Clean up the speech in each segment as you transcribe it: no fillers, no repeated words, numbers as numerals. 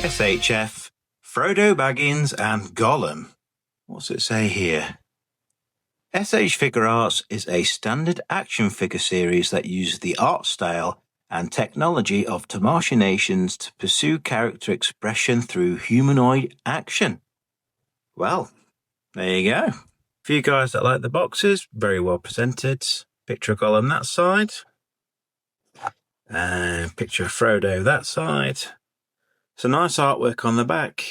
SHF Frodo Baggins and Gollum. What's it say here? SH Figuarts is a standard action figure series that uses the art style and technology of Tamashii nations to pursue character expression through humanoid action. Well, there you go. For you guys that like the boxes, very well presented. Picture of Gollum that side. And picture of Frodo that side. So nice artwork on the back.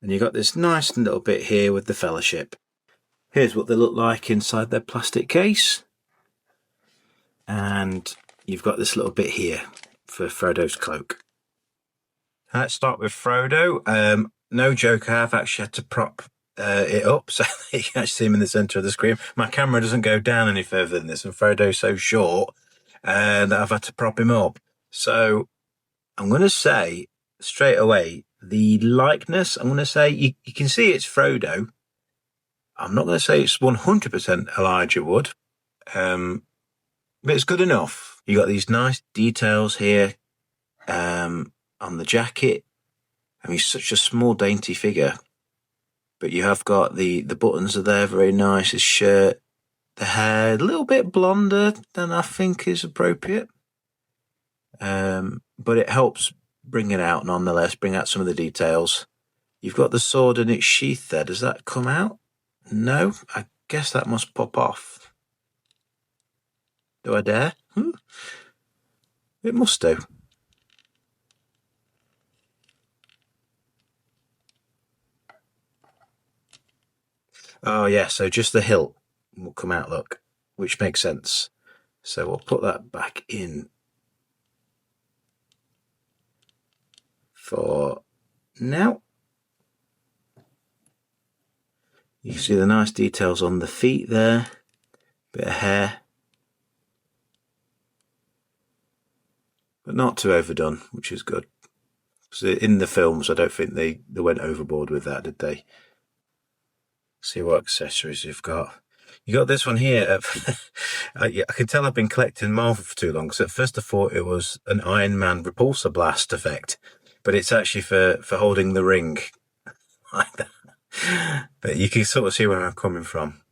And you've got this nice little bit here with the Fellowship. Here's what they look like inside their plastic case. And you've got this little bit here for Frodo's cloak. Let's start with Frodo. No joke, I've actually had to prop it up so that you can actually see him in the centre of the screen. My camera doesn't go down any further than this, and Frodo's so short that I've had to prop him up. So I'm going to say straight away, the likeness, I'm going to say you can see it's Frodo. I'm not going to say it's 100% Elijah Wood, but it's good enough. You got these nice details here on the jacket. I mean, such a small, dainty figure, but you have got the buttons are there, very nice. His shirt, the hair, a little bit blonder than I think is appropriate, but it helps bring it out nonetheless, bring out some of the details. You've got the sword in its sheath there. Does that come out? No, I guess that must pop off. Do I dare? It must do. Oh yeah, so just the hilt will come out, look, which makes sense. So we'll put that back in for now. You can see the nice details on the feet there, bit of hair, but not too overdone, which is good. So in the films, I don't think they went overboard with that, did they? See what accessories you've got. You got this one here. I can tell I've been collecting Marvel for too long, because at first I thought it was an Iron Man repulsor blast effect, but it's actually for holding the ring like that. But you can sort of see where I'm coming from.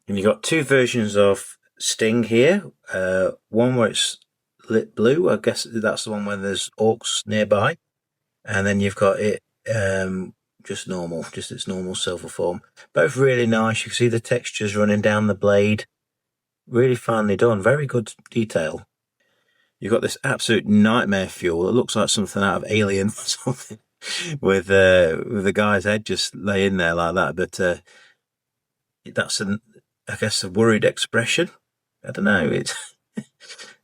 And you've got two versions of Sting here. One where it's lit blue. I guess that's the one where there's orcs nearby. And then you've got it just normal, just its normal silver form. Both really nice. You can see the textures running down the blade. Really finely done. Very good detail. You've got this absolute nightmare fuel. It looks like something out of Alien or something. with the guy's head just laying there like that, but that's I guess a worried expression. I don't know.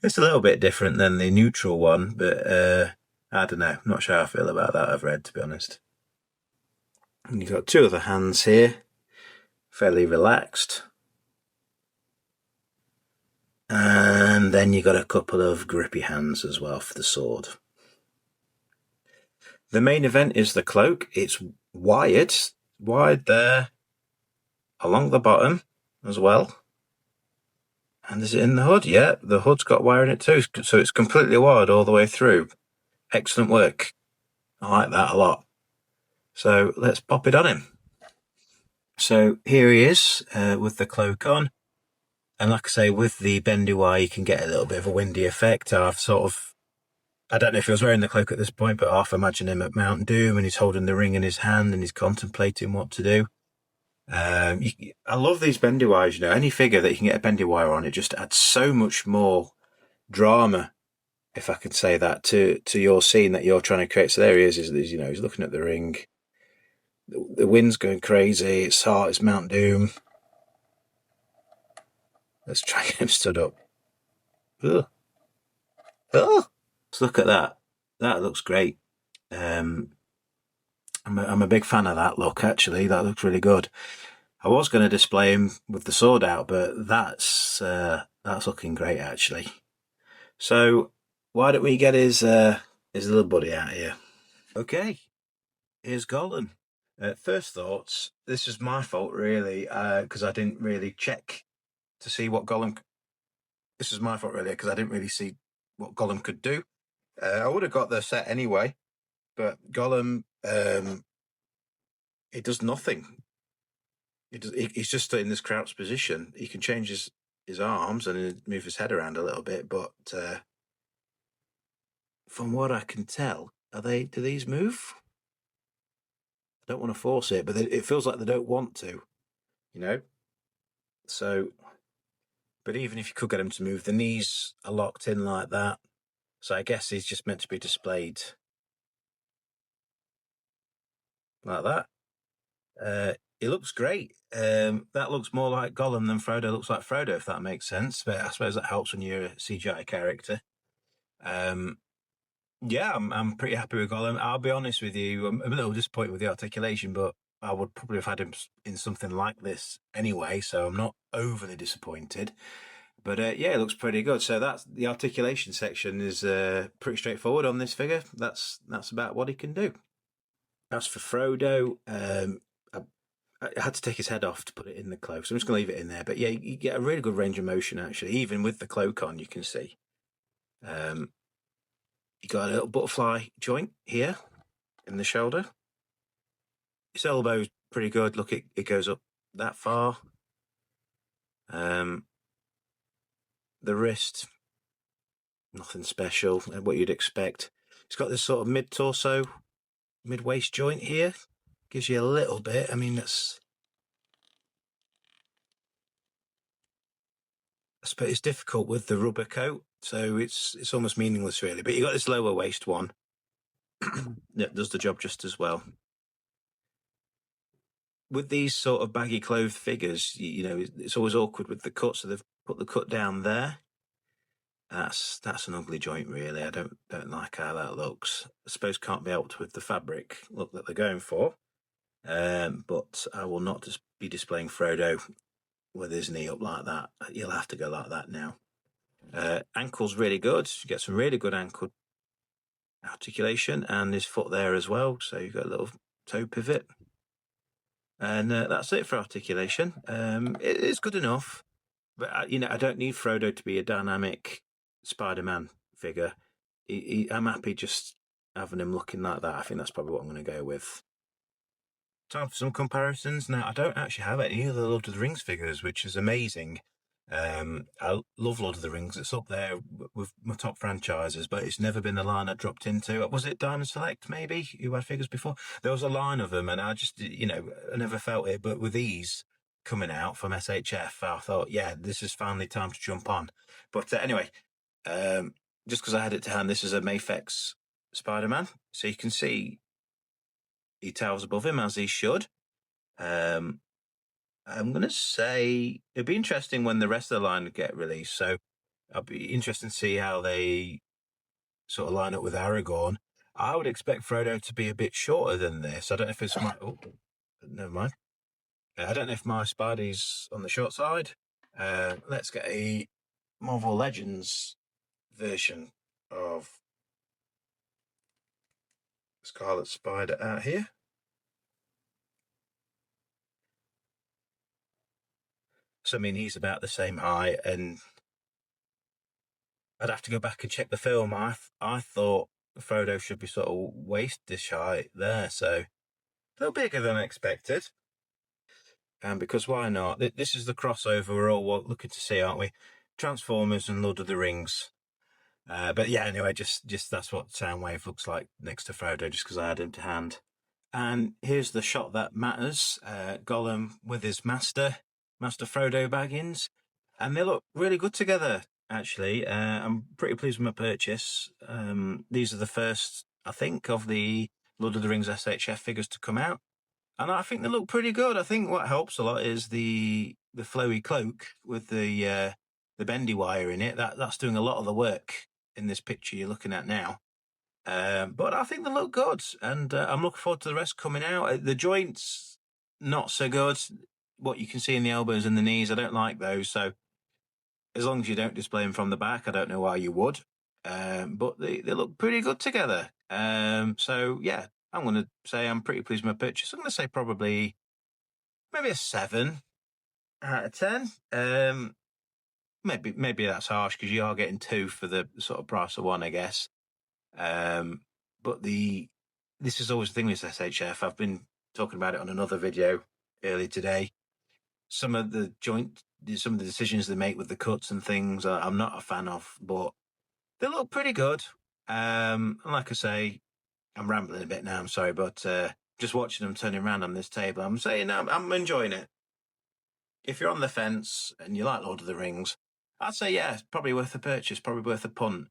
It's a little bit different than the neutral one, but I don't know. I'm not sure how I feel about that. I've read, to be honest. And you've got two other hands here, fairly relaxed, and then you've got a couple of grippy hands as well for the sword. The main event is the cloak. It's wide there along the bottom as well. And is it in the hood? Yeah, the hood's got wire in it too, so it's completely wired all the way through. Excellent work. I like that a lot. So let's pop it on him. So here he is with the cloak on. And like I say, with the bendy wire, you can get a little bit of a windy effect. I don't know if he was wearing the cloak at this point, but I half imagine him at Mount Doom and he's holding the ring in his hand and he's contemplating what to do. I love these bendy wires, you know. Any figure that you can get a bendy wire on, it just adds so much more drama, if I could say that, to your scene that you're trying to create. So there he is, you know, he's looking at the ring. The wind's going crazy, it's hot, it's Mount Doom. Let's try and get him stood up. Ugh. Oh! Let's look at that. That looks great. I'm a big fan of that look, actually. That looks really good. I was going to display him with the sword out, but that's looking great, actually. So why don't we get his little buddy out here? Okay, here's Gollum. First thoughts, this is my fault, really, because I didn't really check to see what Gollum... This is my fault, really, because I didn't really see what Gollum could do. I would have got the set anyway, But Gollum, it does nothing. He's just stood in this crouched position. He can change his arms and move his head around a little bit, but from what I can tell, do these move? I don't want to force it, but it feels like they don't want to, you know? So, but even if you could get him to move, the knees are locked in like that. So I guess he's just meant to be displayed like that. It looks great. That looks more like Gollum than Frodo looks like Frodo, if that makes sense. But I suppose that helps when you're a CGI character. Yeah, I'm pretty happy with Gollum. I'll be honest with you, I'm a little disappointed with the articulation, but I would probably have had him in something like this anyway, so I'm not overly disappointed. But yeah, it looks pretty good. So that's the articulation section is pretty straightforward on this figure. That's about what he can do. As for Frodo, I had to take his head off to put it in the cloak, so I'm just going to leave it in there. But yeah, you get a really good range of motion, actually. Even with the cloak on, you can see. You got a little butterfly joint here in the shoulder. His elbow's pretty good. Look, it goes up that far. The wrist, nothing special, what you'd expect. It's got this sort of mid-torso, mid-waist joint here. Gives you a little bit. I mean, I suppose it's difficult with the rubber coat, so it's almost meaningless, really. But you got this lower waist one that does the job just as well. With these sort of baggy clothed figures, you know, it's always awkward with the cut, so they've put the cut down there. That's an ugly joint, really. I don't like how that looks. I suppose can't be helped with the fabric look that they're going for. But I will not just be displaying Frodo with his knee up like that. You'll have to go like that now. Ankle's really good. You get some really good ankle articulation, and his foot there as well. So you've got a little toe pivot. And that's it for articulation. It's good enough, but I don't need Frodo to be a dynamic Spider-Man figure. I'm happy just having him looking like that. I think that's probably what I'm going to go with. Time for some comparisons. Now, I don't actually have any of the Lord of the Rings figures, which is amazing. I love Lord of the Rings. It's up there with my top franchises, but it's never been the line I dropped into. Was it Diamond Select, maybe, who had figures before? There was a line of them, and I just, I never felt it. But with these coming out from SHF, I thought, yeah, this is finally time to jump on. But anyway, just because I had it to hand, this is a Mafex Spider-Man. So you can see he towers above him, as he should. I'm going to say it'd be interesting when the rest of the line get released. So I'll be interested to see how they sort of line up with Aragorn. I would expect Frodo to be a bit shorter than this. I don't know if it's my... Oh, never mind. I don't know if my Spidey's on the short side. Let's get a Marvel Legends version of Scarlet Spider out here. So, I mean, he's about the same height, and I'd have to go back and check the film. I thought Frodo should be sort of waist-ish height there, so a little bigger than expected. And because why not? This is the crossover we're all looking to see, aren't we? Transformers and Lord of the Rings. But yeah, anyway, just that's what Soundwave looks like next to Frodo, just because I had him to hand. And here's the shot that matters. Gollum with his master Frodo Baggins. And they look really good together, actually. I'm pretty pleased with my purchase. These are the first, I think, of the Lord of the Rings SHF figures to come out. And I think they look pretty good. I think what helps a lot is the flowy cloak with the bendy wire in it. That's doing a lot of the work in this picture you're looking at now. But I think they look good, and I'm looking forward to the rest coming out. The joints, not so good. What you can see in the elbows and the knees, I don't like those. So as long as you don't display them from the back, I don't know why you would. But they look pretty good together. So yeah, I'm going to say I'm pretty pleased with my purchase. I'm going to say probably maybe a 7 out of 10. Maybe that's harsh because you are getting 2 for the sort of price of 1, I guess. But the this is always the thing with SHF. I've been talking about it on another video earlier today. Some of the decisions they make with the cuts and things, I'm not a fan of, but they look pretty good. And like I say, I'm rambling a bit now. I'm sorry, but just watching them turning around on this table, I'm saying I'm enjoying it. If you're on the fence and you like Lord of the Rings, I'd say yeah, it's probably worth a purchase, probably worth a punt.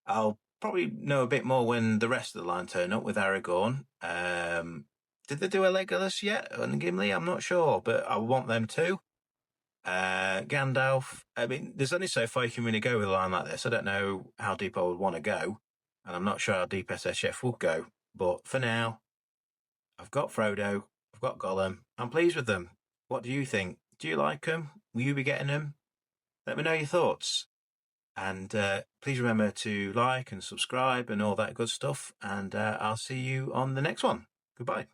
I'll probably know a bit more when the rest of the line turn up with Aragorn. Did they do a Legolas yet and Gimli? I'm not sure, but I want them to. Gandalf. I mean, there's only so far you can really go with a line like this. I don't know how deep I would want to go, and I'm not sure how deep SHF will go. But for now, I've got Frodo, I've got Gollum. I'm pleased with them. What do you think? Do you like them? Will you be getting them? Let me know your thoughts. And please remember to like and subscribe and all that good stuff. And I'll see you on the next one. Goodbye.